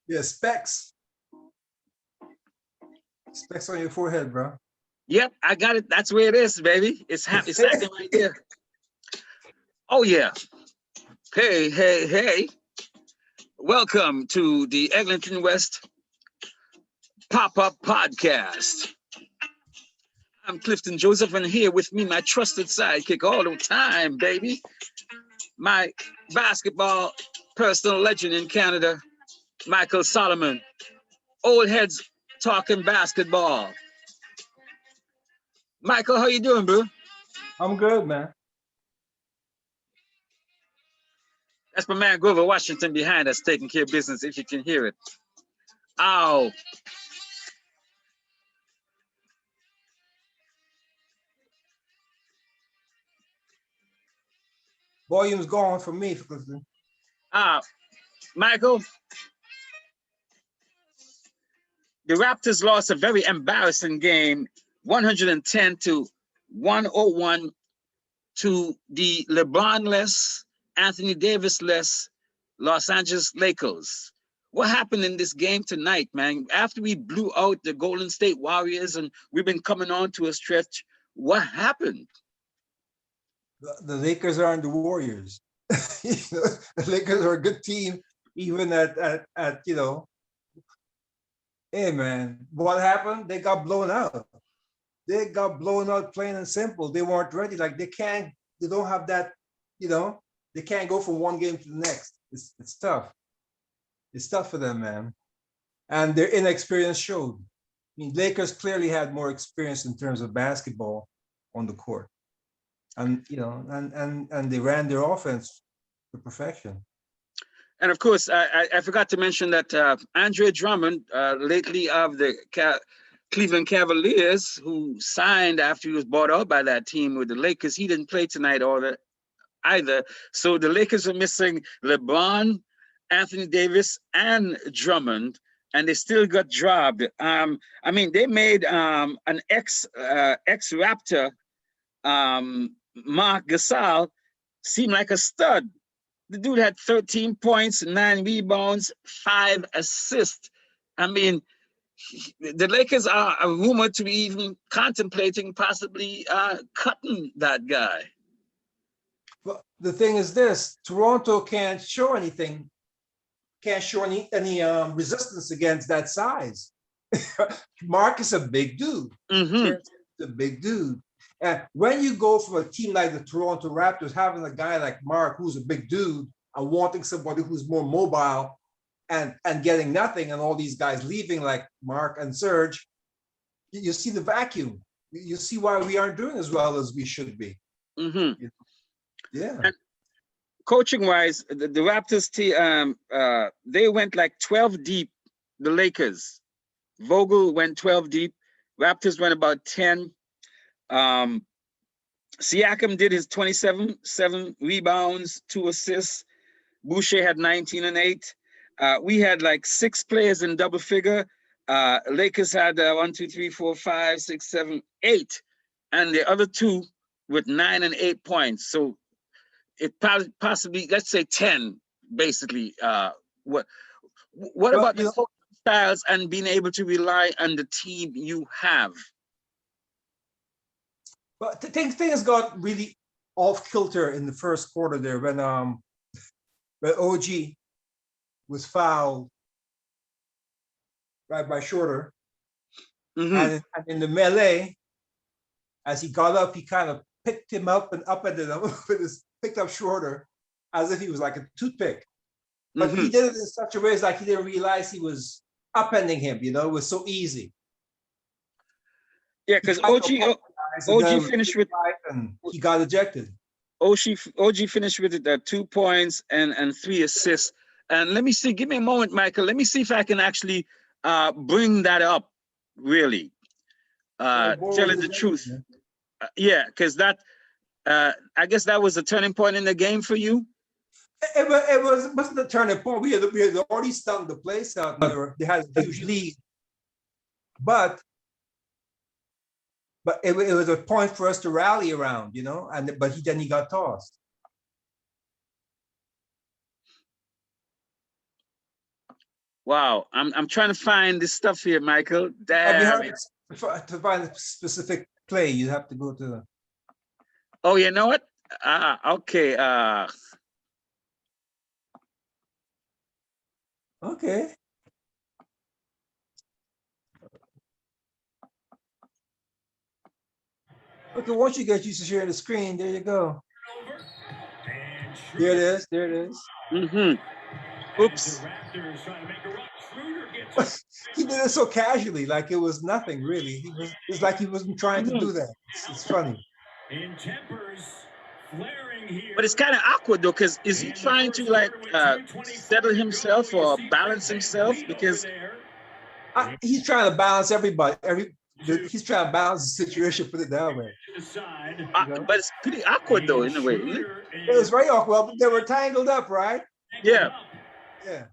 Yeah, specs. Specs on your forehead, bro. Yep, I got it. That's where it is, baby. It's happening right there. Oh yeah. Hey, hey, hey. Welcome to the Eglinton West Pop-Up Podcast. I'm Clifton Joseph, and here with me, my trusted sidekick all the time, baby. My basketball personal legend in Canada, Michael Solomon. Old heads talking basketball. Michael, how you doing, bro? I'm good, man. That's my man Grover Washington behind us taking care of business, if you can hear it. Ow. Volume's gone for me, Clifton. Michael, the Raptors lost a very embarrassing game, 110 to 101 to the LeBron-less, Anthony Davis-less Los Angeles Lakers. What happened in this game tonight, man? After we blew out the Golden State Warriors and we've been coming on to a stretch, what happened? The Lakers aren't the Warriors. The Lakers are a good team, even at hey man, what happened? They got blown out. They got blown out plain and simple. They weren't ready. Like they don't have that, they can't go from one game to the next. It's tough. It's tough for them, man. And their inexperience showed. I mean, Lakers clearly had more experience in terms of basketball on the court. And and they ran their offense to perfection. And of course, I forgot to mention that Andre Drummond, lately of the Cleveland Cavaliers, who signed after he was bought out by that team with the Lakers, he didn't play tonight either. So the Lakers are missing LeBron, Anthony Davis, and Drummond, and they still got dropped. I mean, they made an ex-Raptor, Marc Gasol, seem like a stud. The dude had 13 points, 9 rebounds, 5 assists. I mean, the Lakers are rumored to be even contemplating possibly cutting that guy. But the thing is this, Toronto can't show any resistance against that size. Mark is a big dude. Mm-hmm. A big dude. And when you go from a team like the Toronto Raptors, having a guy like Mark, who's a big dude, and wanting somebody who's more mobile and getting nothing, and all these guys leaving like Mark and Serge, you see the vacuum. You see why we aren't doing as well as we should be. Mm-hmm. Yeah. And coaching-wise, the Raptors team, they went like 12 deep, the Lakers. Vogel went 12 deep. Raptors went about 10. Siakam did his 7 rebounds, 2 assists. Boucher had 19 and 8. We had like 6 players in double figure. Lakers had 1, 2, 3, 4, 5, 6, 7, 8, and the other 2 with 9 and 8 points. So it possibly, let's say 10, basically. What about the styles and being able to rely on the team you have? But things got really off kilter in the first quarter there when OG was fouled right by Shorter. Mm-hmm. And in the melee, as he got up, he kind of picked him up and upended him with his picked up Shorter as if he was like a toothpick. But he did it in such a way as like he didn't realize he was upending him, it was so easy. Yeah, because OG finished with, and he got ejected. OG finished with it 2 points and 3 assists. And let me see, give me a moment, Michael. Let me see if I can actually bring that up, really. Telling the truth. Yeah, because that, I guess that was a turning point in the game for you? It wasn't a turning point. We had already stung the place out. They had a huge lead. But it was a point for us to rally around, but then he got tossed. Wow, I'm trying to find this stuff here, Michael. I'd be Damn hard it. to find a specific play. You have to go to. Oh, you know what? Okay. Okay. Okay, once you get used to sharing the screen, there you go. There it is. There it is. Mm-hmm. Oops. He did it so casually, like it was nothing really. It's like he wasn't trying to do that. It's funny. But it's kind of awkward though, because is he trying to like settle himself or balance himself? Because he's trying to balance everybody. He's trying to balance the situation. Put it that way. But it's pretty awkward though, in a way, isn't it? It was very awkward. They were tangled up, right? Yeah. Yeah.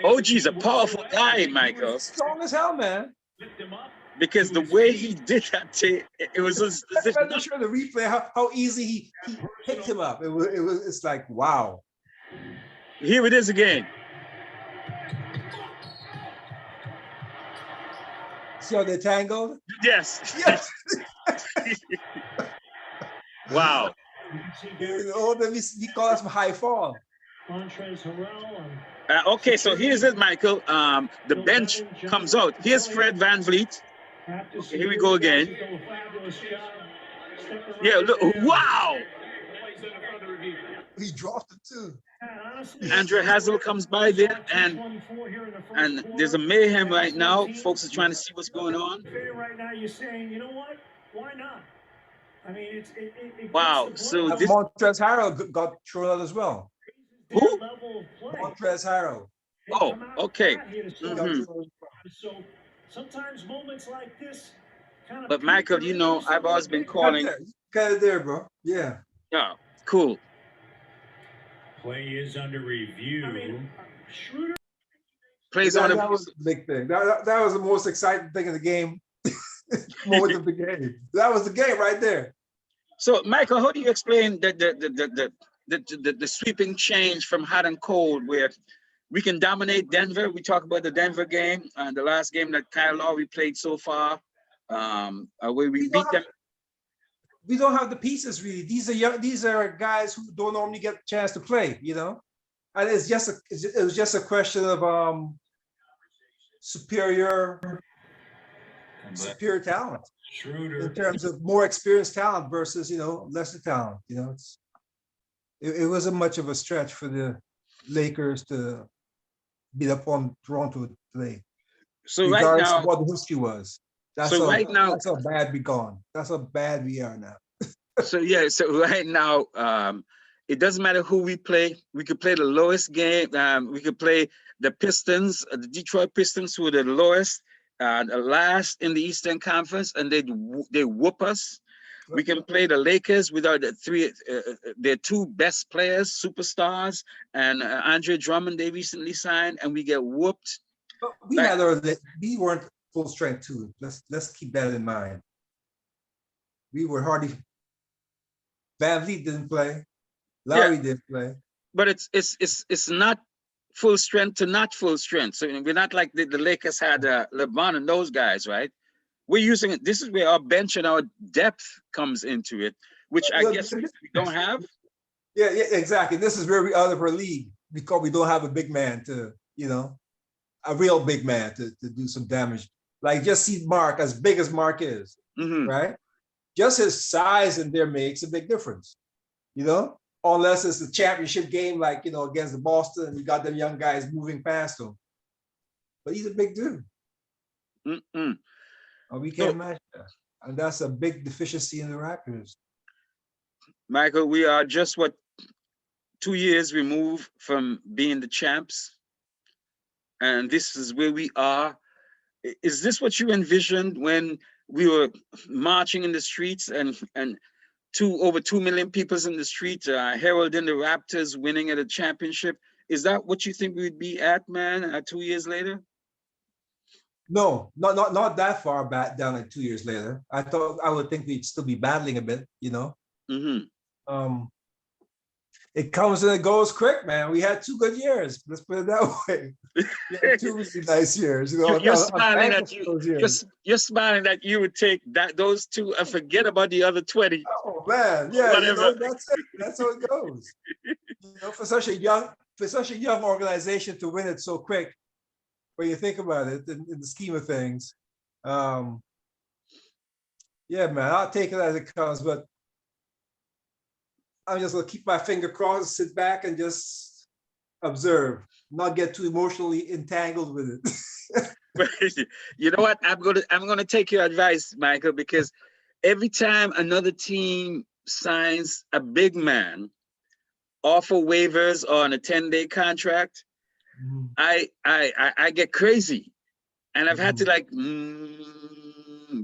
OG's a powerful guy, Michael. Strong as hell, man. Because the way he did that, it was as if I'm sure the replay how easy he picked him up. It's like wow. Here it is again. See how they're tangled? Yes. Yes. Wow. We call us high fall. Okay, so here's it, Michael. The bench comes out. Here's Fred VanVleet. Okay, here we go again. Yeah, look, wow. He dropped it too. Andrea Hazel comes by there, and there's a mayhem right now. Folks are trying to see what's going on. Right now, you're saying, you know what? Why not? I mean, it's wow. So this Montrezl Harrell got thrown out as well. Who? Montrezl Harrell. Oh, okay. Mm-hmm. So sometimes moments like this kind of. But Michael, you know, I've always been calling. Got it there, bro. Yeah. Yeah. Cool. Play is under review. I mean, Schroeder. Plays that, on that was the big thing. That was the most exciting thing in the game. Moment of the game. That was the game right there. So, Michael, how do you explain the sweeping change from hot and cold, where we can dominate Denver? We talk about the Denver game and the last game that Kyle Lowry played so far, where we beat them. We don't have the pieces really. These are guys who don't normally get a chance to play, you know. And it was just a question of superior talent in terms of more experienced talent versus lesser talent. It wasn't much of a stretch for the Lakers to beat up on Toronto today. So right now, of what the history was. That's how bad we gone. That's how bad we are now. So right now, it doesn't matter who we play. We could play the lowest game. We could play the Pistons, the Detroit Pistons, who are the lowest, last in the Eastern Conference, and they whoop us. We can play the Lakers without their two best players, superstars, and Andre Drummond they recently signed, and we get whooped. But we weren't full strength too. Let's keep that in mind. We were hardly. VanVleet didn't play. Lowry didn't play. But it's not full strength to not full strength. So we're not like the Lakers had LeBron and those guys, right? We're using it. This is where our bench and our depth comes into it, which I guess we don't have. Yeah, exactly. This is where we out of our league because we don't have a big man to, a real big man to do some damage. Like just see Mark, as big as Mark is, right? Just his size in there makes a big difference, unless it's a championship game like, against the Boston and you got them young guys moving past him. But he's a big dude. We can't match that. And that's a big deficiency in the Raptors. Michael, we are just 2 years removed from being the champs. And this is where we are. Is this what you envisioned when we were marching in the streets and over 2 million people in the street, heralding the Raptors winning at a championship? Is that what you think we'd be at, man, 2 years later? No, not that far back down. Like 2 years later, I would think we'd still be battling a bit, it comes and it goes quick, man. We had 2 good years. Let's put it that way. We had 2 really nice years. You know, You're I'm smiling thankful that for you those years. you're smiling that you would take those 2 and forget about the other 20. Oh man, yeah, you Whatever. know, that's it. That's how it goes. You know, for such a young organization to win it so quick, when you think about it in the scheme of things, yeah, man, I'll take it as it comes. But I'm just gonna keep my finger crossed, sit back, and just observe, not get too emotionally entangled with it. You know what? I'm gonna take your advice, Michael, because every time another team signs a big man off of waivers or on a 10-day contract, I get crazy. And I've had to like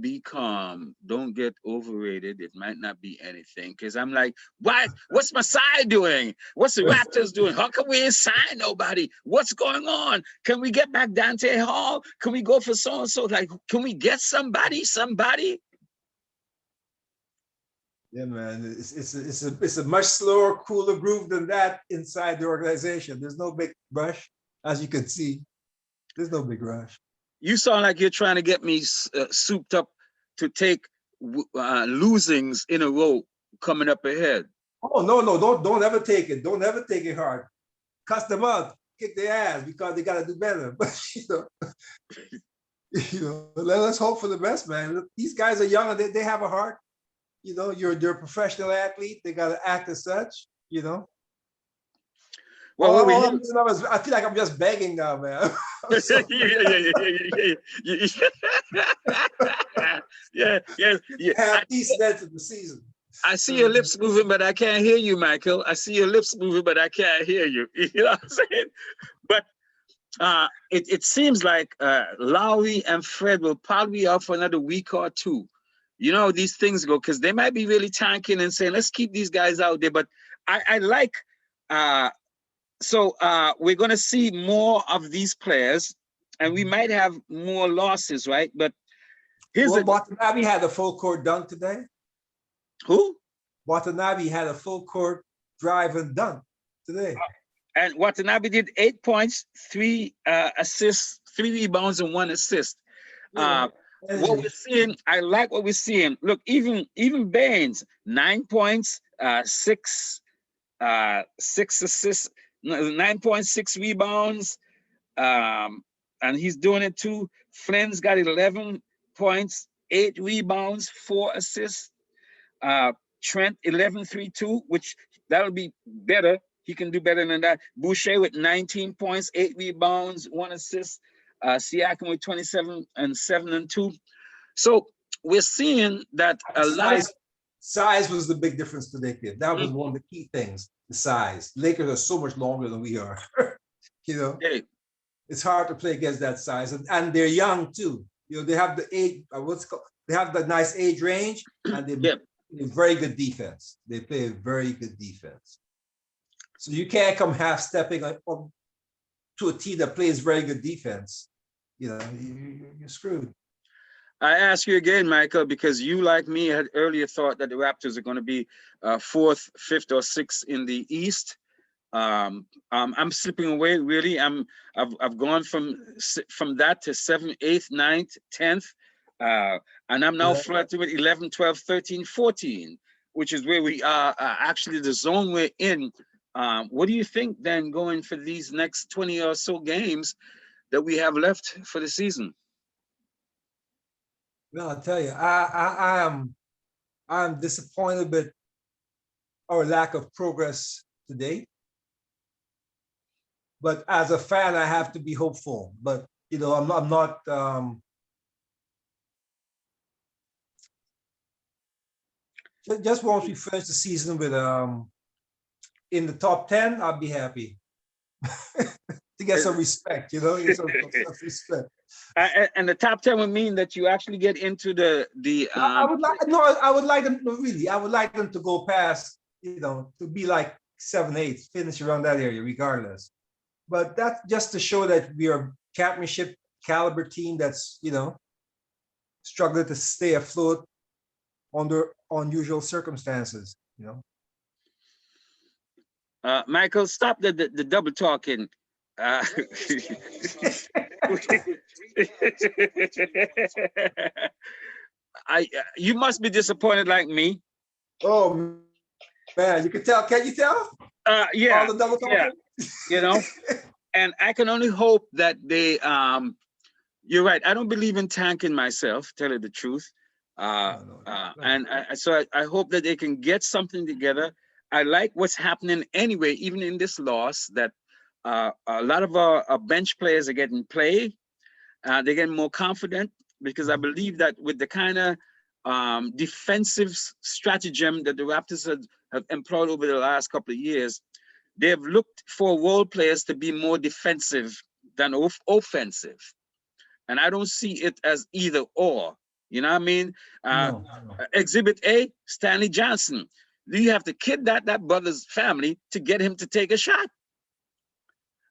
be calm. Don't get overrated. It might not be anything. Because I'm like, what's Masai doing? What's the Raptors doing? How come we ain't sign nobody? What's going on? Can we get back Dante Hall? Can we go for so-and-so? Like, can we get somebody? Yeah, man, it's a much slower, cooler groove than that inside the organization. There's no big rush, as you can see. There's no big rush. You sound like you're trying to get me souped up to take losings in a row coming up ahead. Oh no, don't ever take it. Don't ever take it hard. Cuss them out, kick their ass because they gotta do better. But let's hope for the best, man. Look, these guys are young and they have a heart. You know, they're a professional athlete. They gotta act as such. You know. Well, I feel like I'm just begging now, man. Yeah. Have decent end of the season. I see your lips moving, but I can't hear you, Michael. I see your lips moving, but I can't hear you. You know what I'm saying? But it seems like Lowry and Fred will probably be out for another week or 2. You know, these things go, because they might be really tanking and saying, let's keep these guys out there. But I like, so we're going to see more of these players, and we might have more losses, right? But Watanabe had a full court dunk today. Who? Watanabe had a full court drive and dunk today. And Watanabe did 8 points, 3 assists, 3 rebounds, and 1 assist. What we're seeing, I like what we're seeing. Look, even Baines, 9 points, 6 assists, 9.6 rebounds, and he's doing it too. Flynn's got 11 points, 8 rebounds, 4 assists. Trent 11-3-2, which that'll be better. He can do better than that. Boucher with 19 points, 8 rebounds, 1 assist. Siakam with 27 and 7 and 2. So we're seeing that size was the big difference today, kid. That was one of the key things. The size. Lakers are so much longer than we are. You know, it's hard to play against that size, and they're young too. You know, they have the age. They have the nice age range, and they play very good defense. They play a very good defense. So you can't come half stepping to a team that plays very good defense. You know, you're screwed. I ask you again, Michael, because you, like me, had earlier thought that the Raptors are going to be 4th, 5th, or 6th in the East. I'm slipping away, really. I've gone from that to 7th, 8th, 9th, 10th, and I'm now flirting with 11, 12, 13, 14, which is where we are actually the zone we're in. What do you think then, going for these next 20 or so games that we have left for the season? Well, I'll tell you, I'm disappointed with our lack of progress today. But as a fan, I have to be hopeful. But you know, I'm not. Just once we finish the season with in the top 10, I'll be happy. To get some respect, you know, get some respect. And the top 10 would mean that you actually get into the. I would like them. No, really, I would like them to go past. You know, to be like 7, 8, finish around that area, regardless. But that's just to show that we are a championship caliber team that's, you know, struggling to stay afloat under unusual circumstances. You know. Michael, stop the double talking. You must be disappointed like me. Oh man, you can tell. Can you tell? Yeah, All the double talking. you know, and I can only hope that they. You're right. I don't believe in tanking myself. Tell you the truth. And so I hope that they can get something together. I like what's happening anyway, even in this loss. That a lot of our bench players are getting play. They're getting more confident because I believe that with the kind of defensive stratagem that the Raptors have employed over the last couple of years, they've looked for role players to be more defensive than offensive. And I don't see it as either or. You know what I mean? No. Exhibit A, Stanley Johnson. You have to kidnap that brother's family to get him to take a shot.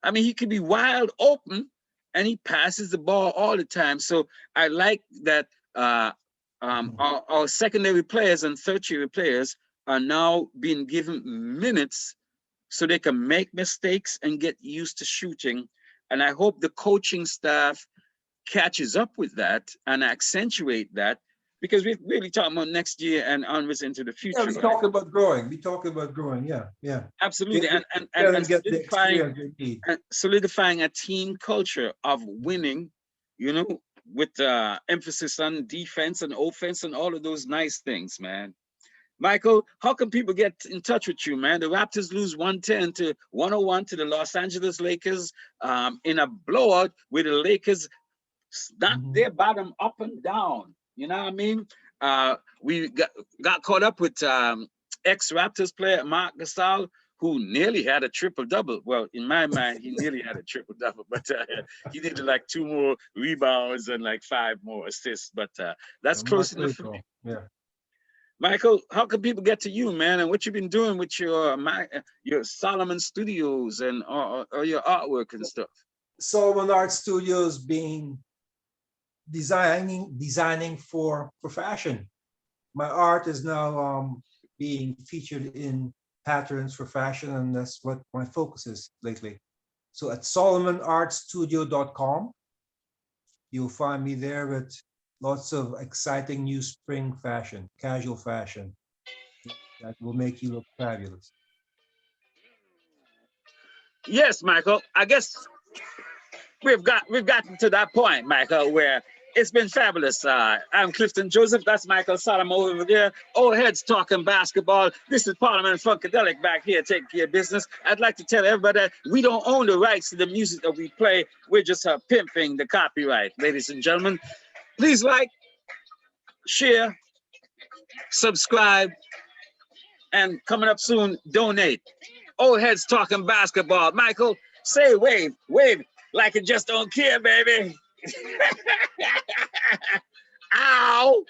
I mean, he could be wide open and he passes the ball all the time. So I like that our secondary players and tertiary players are now being given minutes so they can make mistakes and get used to shooting. And I hope the coaching staff catches up with that and accentuate that, because we're really talking about next year and onwards into the future. Yeah, we talk about growing. We talk about growing. Yeah. Absolutely. And solidifying a team culture of winning, you know, with emphasis on defense and offense and all of those nice things, man. Michael, how can people get in touch with you, man? The Raptors lose 110 to 101 to the Los Angeles Lakers in a blowout with the Lakers not their bottom up and down. You know what I mean? We got caught up with ex-Raptors player Marc Gasol, who nearly had a triple-double. Well, in my mind, he nearly had a triple-double, but he needed like 2 more rebounds and like 5 more assists. But that's close enough for me. Yeah. Michael, how can people get to you, man? And what you've been doing with your Solomon Studios and or your artwork and stuff? Solomon Art Studios being designing for fashion. My art is now being featured in patterns for fashion, and that's what my focus is lately. So at solomonartstudio.com, you'll find me there with lots of exciting new spring fashion, casual fashion that will make you look fabulous. Yes, Michael. I guess we've gotten to that point, Michael, where it's been fabulous. I'm Clifton Joseph. That's Michael Solomon over there. Old heads talking basketball. This is Parliament Funkadelic back here taking care of business. I'd like to tell everybody that we don't own the rights to the music that we play. We're just pimping the copyright, ladies and gentlemen. Please like, share, subscribe, and coming up soon, donate. Old heads talking basketball. Michael, say wave like it just don't care, baby. Ow.